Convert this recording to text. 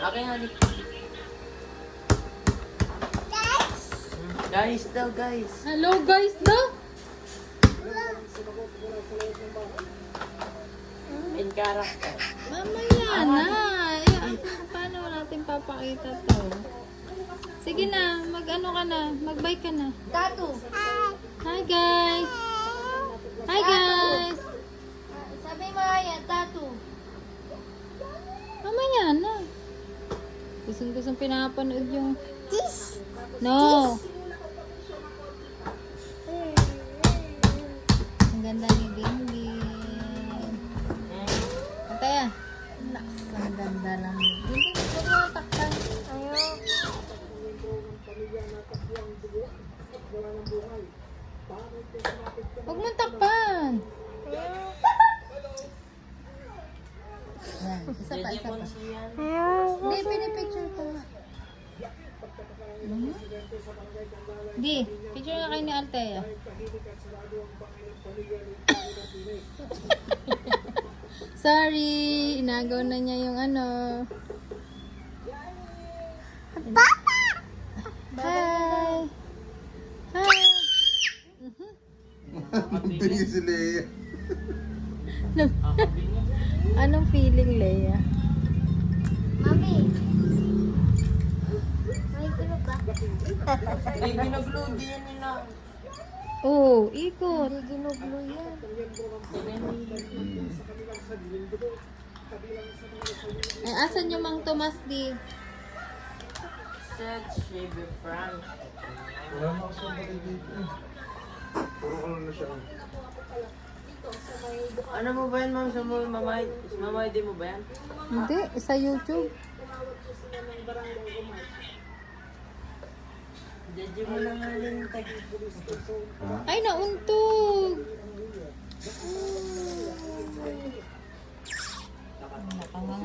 Okay nga dito. Guys daw, guys. Hello guys daw. In character. Mamaya na. Paano natin papakita to? Sige na, mag-ano ka na, mag-bye ka na. Tatu. Hi guys. Hi guys. Sabi mo yan, tatu. Mamaya na. Gustong pinapanood yung... No. Ang ganda ni Dinggin. Antaya. Naks, ang ganda lang. Dinggin, huwag mo takpan. Ayaw. Huwag mo takpan. Yan, isa pa, isa pa. Hindi, pinipicture ko nga. Di, picture nga kayo ni Althea. Sorry, inagaw na niya yung ano. Papa! Hi! Hi! Tingin si Leia. Anong feeling, Leia? Mami. May tulog ba? Ay, ginagload yan nila. Oo, ikot. Hindi ginuglo yan. Ay, asan yung Mang Tomas di? Set Shaver Frank. Wala na kasi ang bakit dito eh. Puro ko lang na siya. Ano mo ba yan, ma'am? Sa mamay din mo ba yan? Hindi, sa YouTube. Judge mo na nga din. Ay, nauntog!